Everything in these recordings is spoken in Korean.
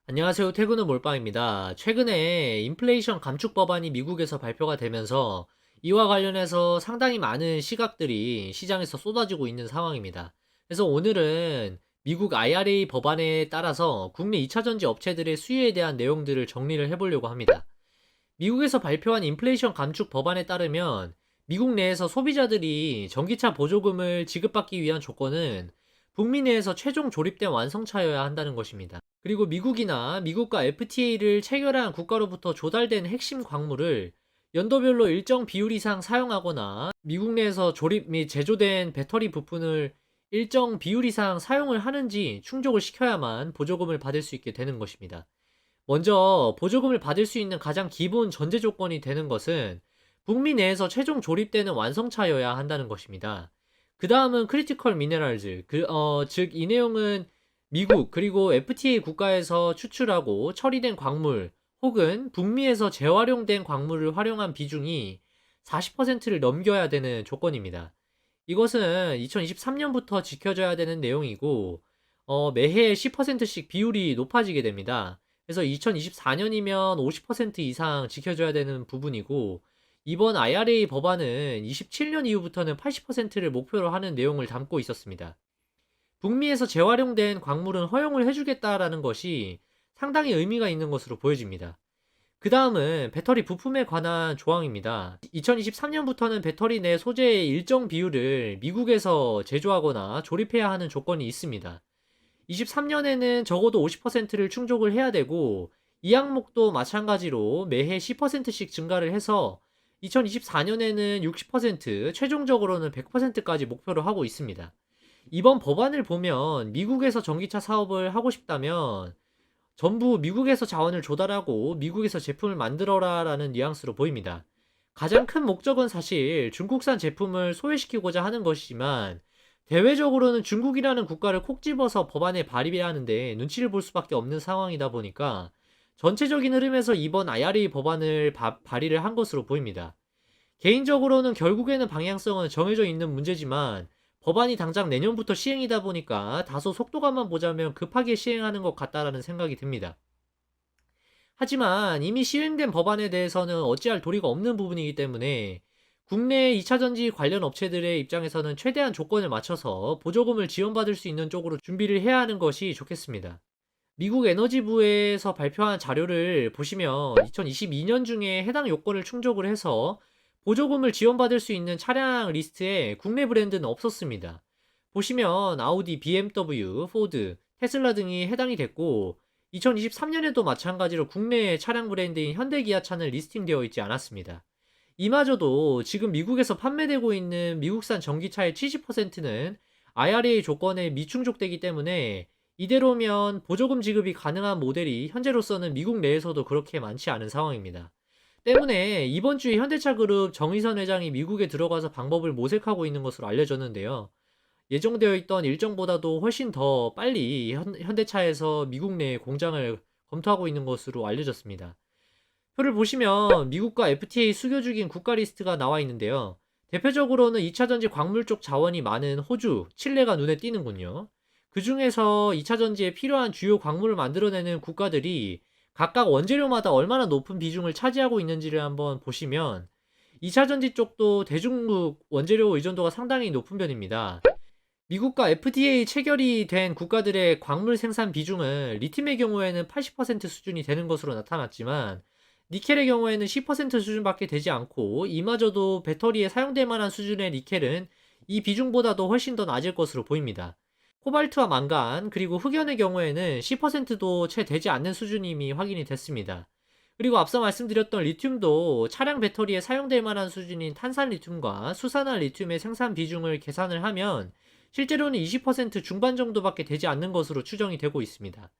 안녕하세요. 퇴근 후 몰빵입니다. 최근에 인플레이션 감축 법안이 미국에서 발표가 되면서 이와 관련해서 상당히 많은 시각들이 시장에서 쏟아지고 있는 상황입니다. 그래서 오늘은 미국 IRA 법안에 따라서 국내 2차 전지 업체들의 수혜에 대한 내용들을 정리를 해보려고 합니다. 미국에서 발표한 인플레이션 감축 법안에 따르면 미국 내에서 소비자들이 전기차 보조금을 지급받기 위한 조건은 북미 내에서 최종 조립된 완성차여야 한다는 것입니다. 그리고 미국이나 미국과 FTA를 체결한 국가로부터 조달된 핵심 광물을 연도별로 일정 비율 이상 사용하거나 미국 내에서 조립 및 제조된 배터리 부품을 일정 비율 이상 사용을 하는지 충족을 시켜야만 보조금을 받을 수 있게 되는 것입니다. 먼저 보조금을 받을 수 있는 가장 기본 전제 조건이 되는 것은 북미 내에서 최종 조립되는 완성차여야 한다는 것입니다. 그 다음은 크리티컬 미네랄즈, 즉 이 내용은 미국 그리고 FTA 국가에서 추출하고 처리된 광물 혹은 북미에서 재활용된 광물을 활용한 비중이 40%를 넘겨야 되는 조건입니다. 이것은 2023년부터 지켜져야 되는 내용이고 매해 10%씩 비율이 높아지게 됩니다. 그래서 2024년이면 50% 이상 지켜줘야 되는 부분이고 이번 IRA 법안은 27년 이후부터는 80%를 목표로 하는 내용을 담고 있었습니다. 북미에서 재활용된 광물은 허용을 해주겠다라는 것이 상당히 의미가 있는 것으로 보여집니다. 그 다음은 배터리 부품에 관한 조항입니다. 2023년부터는 배터리 내 소재의 일정 비율을 미국에서 제조하거나 조립해야 하는 조건이 있습니다. 23년에는 적어도 50%를 충족을 해야 되고 이 항목도 마찬가지로 매해 10%씩 증가를 해서 2024년에는 60%, 최종적으로는 100%까지 목표로 하고 있습니다. 이번 법안을 보면 미국에서 전기차 사업을 하고 싶다면 전부 미국에서 자원을 조달하고 미국에서 제품을 만들어라 라는 뉘앙스로 보입니다. 가장 큰 목적은 사실 중국산 제품을 소외시키고자 하는 것이지만 대외적으로는 중국이라는 국가를 콕 집어서 법안에 발의해야 하는데 눈치를 볼 수밖에 없는 상황이다 보니까 전체적인 흐름에서 이번 IRA 법안을 발의를 한 것으로 보입니다. 개인적으로는 결국에는 방향성은 정해져 있는 문제지만 법안이 당장 내년부터 시행이다 보니까 다소 속도감만 보자면 급하게 시행하는 것 같다라는 생각이 듭니다. 하지만 이미 시행된 법안에 대해서는 어찌할 도리가 없는 부분이기 때문에 국내 2차전지 관련 업체들의 입장에서는 최대한 조건을 맞춰서 보조금을 지원받을 수 있는 쪽으로 준비를 해야 하는 것이 좋겠습니다. 미국 에너지부에서 발표한 자료를 보시면 2022년 중에 해당 요건을 충족을 해서 보조금을 지원받을 수 있는 차량 리스트에 국내 브랜드는 없었습니다. 보시면 아우디, BMW, 포드, 테슬라 등이 해당이 됐고 2023년에도 마찬가지로 국내 차량 브랜드인 현대기아차는 리스팅되어 있지 않았습니다. 이마저도 지금 미국에서 판매되고 있는 미국산 전기차의 70%는 IRA 조건에 미충족되기 때문에 이대로면 보조금 지급이 가능한 모델이 현재로서는 미국 내에서도 그렇게 많지 않은 상황입니다. 때문에 이번 주에 현대차 그룹 정의선 회장이 미국에 들어가서 방법을 모색하고 있는 것으로 알려졌는데요. 예정되어 있던 일정보다도 훨씬 더 빨리 현대차에서 미국 내 공장을 검토하고 있는 것으로 알려졌습니다. 표를 보시면 미국과 FTA 수교 중인 국가 리스트가 나와 있는데요. 대표적으로는 2차전지 광물 쪽 자원이 많은 호주, 칠레가 눈에 띄는군요. 그 중에서 2차전지에 필요한 주요 광물을 만들어내는 국가들이 각각 원재료마다 얼마나 높은 비중을 차지하고 있는지를 한번 보시면 2차전지 쪽도 대중국 원재료 의존도가 상당히 높은 편입니다. 미국과 FDA 체결이 된 국가들의 광물 생산 비중은 리튬의 경우에는 80% 수준이 되는 것으로 나타났지만 니켈의 경우에는 10% 수준밖에 되지 않고 이마저도 배터리에 사용될 만한 수준의 니켈은 이 비중보다도 훨씬 더 낮을 것으로 보입니다. 코발트와 망간 그리고 흑연의 경우에는 10%도 채 되지 않는 수준이 이미 확인이 됐습니다. 그리고 앞서 말씀드렸던 리튬도 차량 배터리에 사용될 만한 수준인 탄산 리튬과 수산화 리튬의 생산 비중을 계산을 하면 실제로는 20% 중반 정도밖에 되지 않는 것으로 추정이 되고 있습니다.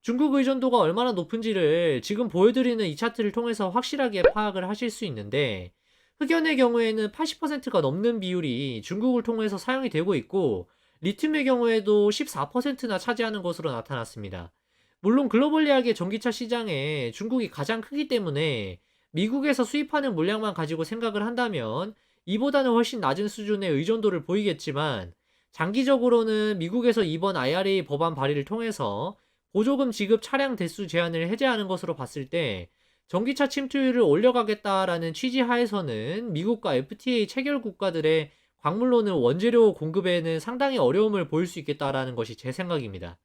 중국 의존도가 얼마나 높은지를 지금 보여드리는 이 차트를 통해서 확실하게 파악을 하실 수 있는데 흑연의 경우에는 80%가 넘는 비율이 중국을 통해서 사용이 되고 있고 리튬의 경우에도 14%나 차지하는 것으로 나타났습니다. 물론 글로벌리하게 전기차 시장에 중국이 가장 크기 때문에 미국에서 수입하는 물량만 가지고 생각을 한다면 이보다는 훨씬 낮은 수준의 의존도를 보이겠지만 장기적으로는 미국에서 이번 IRA 법안 발의를 통해서 보조금 지급 차량 대수 제한을 해제하는 것으로 봤을 때 전기차 침투율을 올려가겠다라는 취지 하에서는 미국과 FTA 체결 국가들의 광물로는 원재료 공급에는 상당히 어려움을 보일 수 있겠다라는 것이 제 생각입니다.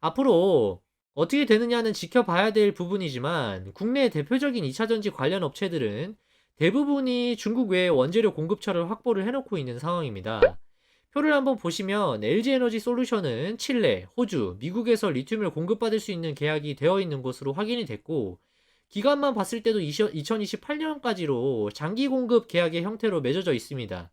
앞으로 어떻게 되느냐는 지켜봐야 될 부분이지만 국내 대표적인 2차전지 관련 업체들은 대부분이 중국 외에 원재료 공급처를 확보를 해놓고 있는 상황입니다. 표를 한번 보시면 LG에너지 솔루션은 칠레, 호주, 미국에서 리튬을 공급받을 수 있는 계약이 되어 있는 것으로 확인이 됐고, 기간만 봤을 때도 2028년까지로 장기 공급 계약의 형태로 맺어져 있습니다.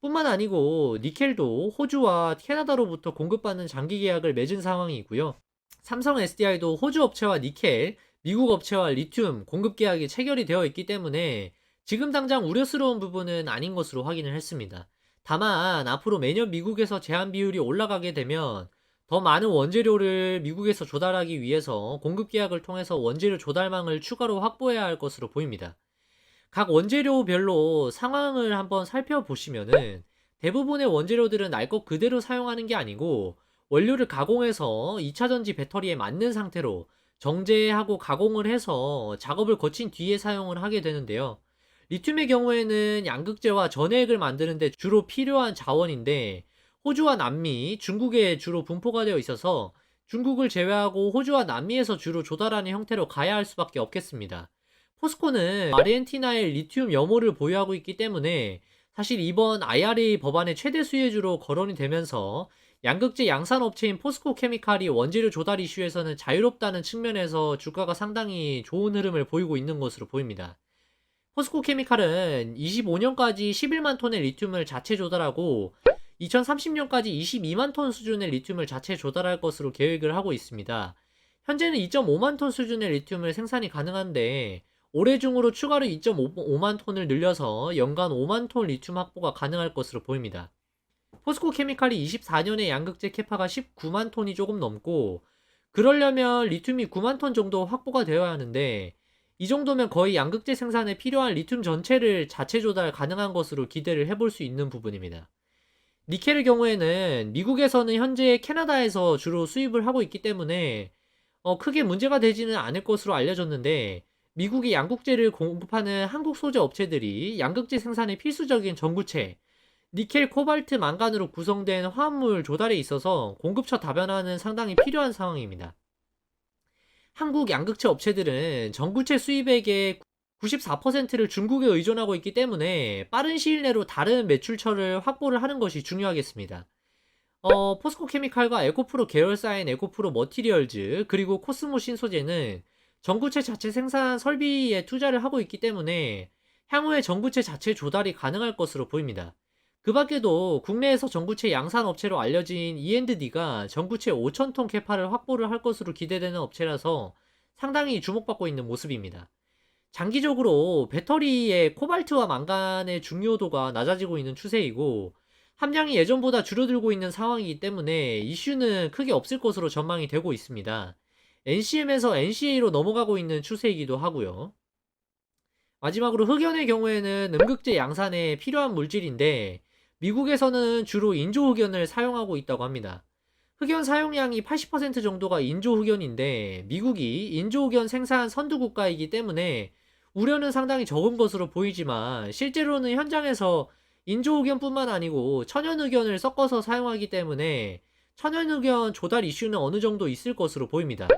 뿐만 아니고 니켈도 호주와 캐나다로부터 공급받는 장기 계약을 맺은 상황이고요. 삼성 SDI도 호주 업체와 니켈, 미국 업체와 리튬 공급 계약이 체결이 되어 있기 때문에 지금 당장 우려스러운 부분은 아닌 것으로 확인을 했습니다. 다만 앞으로 매년 미국에서 제한 비율이 올라가게 되면 더 많은 원재료를 미국에서 조달하기 위해서 공급 계약을 통해서 원재료 조달망을 추가로 확보해야 할 것으로 보입니다. 각 원재료별로 상황을 한번 살펴보시면은 대부분의 원재료들은 날 것 그대로 사용하는 게 아니고 원료를 가공해서 2차전지 배터리에 맞는 상태로 정제하고 가공을 해서 작업을 거친 뒤에 사용을 하게 되는데요. 리튬의 경우에는 양극재와 전해액을 만드는데 주로 필요한 자원인데 호주와 남미, 중국에 주로 분포가 되어 있어서 중국을 제외하고 호주와 남미에서 주로 조달하는 형태로 가야 할 수밖에 없겠습니다. 포스코는 아르헨티나의 리튬 염호를 보유하고 있기 때문에 사실 이번 IRA 법안의 최대 수혜주로 거론이 되면서 양극재 양산업체인 포스코 케미칼이 원재료 조달 이슈에서는 자유롭다는 측면에서 주가가 상당히 좋은 흐름을 보이고 있는 것으로 보입니다. 포스코 케미칼은 25년까지 11만 톤의 리튬을 자체 조달하고 2030년까지 22만 톤 수준의 리튬을 자체 조달할 것으로 계획을 하고 있습니다. 현재는 2.5만 톤 수준의 리튬을 생산이 가능한데 올해 중으로 추가로 2.5만 톤을 늘려서 연간 5만 톤 리튬 확보가 가능할 것으로 보입니다. 포스코 케미칼이 24년에 양극재 캐파가 19만 톤이 조금 넘고 그러려면 리튬이 9만 톤 정도 확보가 되어야 하는데 이 정도면 거의 양극재 생산에 필요한 리튬 전체를 자체 조달 가능한 것으로 기대를 해볼 수 있는 부분입니다. 니켈의 경우에는 미국에서는 현재 캐나다에서 주로 수입을 하고 있기 때문에 크게 문제가 되지는 않을 것으로 알려졌는데 미국의 양극재를 공급하는 한국 소재 업체들이 양극재 생산에 필수적인 전구체, 니켈, 코발트, 망간으로 구성된 화합물 조달에 있어서 공급처 다변화는 상당히 필요한 상황입니다. 한국 양극재 업체들은 전구체 수입액의 94%를 중국에 의존하고 있기 때문에 빠른 시일 내로 다른 매출처를 확보를 하는 것이 중요하겠습니다. 포스코 케미칼과 에코프로 계열사인 에코프로 머티리얼즈 그리고 코스모 신소재는 전구체 자체 생산 설비에 투자를 하고 있기 때문에 향후에 전구체 자체 조달이 가능할 것으로 보입니다. 그 밖에도 국내에서 전구체 양산 업체로 알려진 E&D가 전구체 5,000톤 캐파를 확보를 할 것으로 기대되는 업체라서 상당히 주목받고 있는 모습입니다. 장기적으로 배터리의 코발트와 망간의 중요도가 낮아지고 있는 추세이고 함량이 예전보다 줄어들고 있는 상황이기 때문에 이슈는 크게 없을 것으로 전망이 되고 있습니다. NCM에서 NCA로 넘어가고 있는 추세이기도 하고요. 마지막으로 흑연의 경우에는 음극재 양산에 필요한 물질인데 미국에서는 주로 인조 흑연을 사용하고 있다고 합니다. 흑연 사용량이 80% 정도가 인조 흑연인데 미국이 인조 흑연 생산 선두 국가이기 때문에 우려는 상당히 적은 것으로 보이지만 실제로는 현장에서 인조 흑연뿐만 아니고 천연 흑연을 섞어서 사용하기 때문에 천연 흑연 조달 이슈는 어느 정도 있을 것으로 보입니다.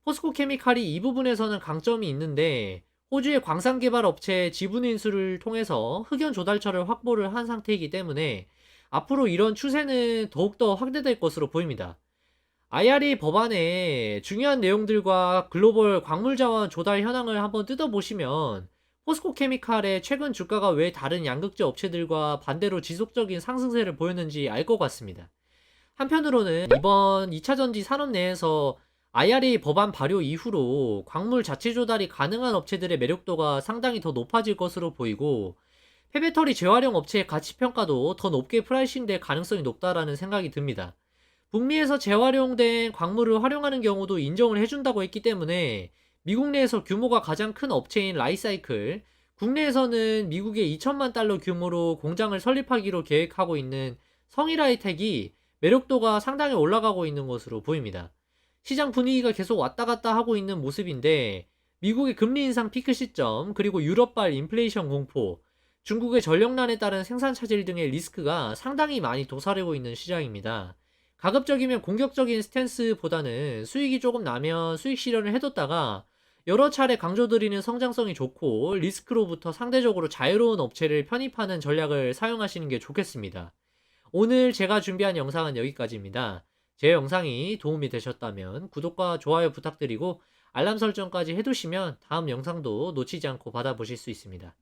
포스코 케미칼이 이 부분에서는 강점이 있는데 호주의 광산 개발 업체 지분 인수를 통해서 흑연 조달처를 확보를 한 상태이기 때문에 앞으로 이런 추세는 더욱더 확대될 것으로 보입니다. IRA 법안의 중요한 내용들과 글로벌 광물 자원 조달 현황을 한번 뜯어보시면 포스코 케미칼의 최근 주가가 왜 다른 양극재 업체들과 반대로 지속적인 상승세를 보였는지 알 것 같습니다. 한편으로는 이번 2차전지 산업 내에서 IRA 법안 발효 이후로 광물 자체 조달이 가능한 업체들의 매력도가 상당히 더 높아질 것으로 보이고 폐배터리 재활용 업체의 가치평가도 더 높게 프라이싱 될 가능성이 높다라는 생각이 듭니다. 북미에서 재활용된 광물을 활용하는 경우도 인정을 해준다고 했기 때문에 미국 내에서 규모가 가장 큰 업체인 라이사이클, 국내에서는 미국의 2천만 달러 규모로 공장을 설립하기로 계획하고 있는 성일 하이텍이 매력도가 상당히 올라가고 있는 것으로 보입니다. 시장 분위기가 계속 왔다 갔다 하고 있는 모습인데 미국의 금리 인상 피크 시점, 그리고 유럽발 인플레이션 공포, 중국의 전력난에 따른 생산 차질 등의 리스크가 상당히 많이 도사리고 있는 시장입니다. 가급적이면 공격적인 스탠스보다는 수익이 조금 나면 수익 실현을 해뒀다가 여러 차례 강조드리는 성장성이 좋고 리스크로부터 상대적으로 자유로운 업체를 편입하는 전략을 사용하시는 게 좋겠습니다. 오늘 제가 준비한 영상은 여기까지입니다. 제 영상이 도움이 되셨다면 구독과 좋아요 부탁드리고 알람 설정까지 해두시면 다음 영상도 놓치지 않고 받아보실 수 있습니다.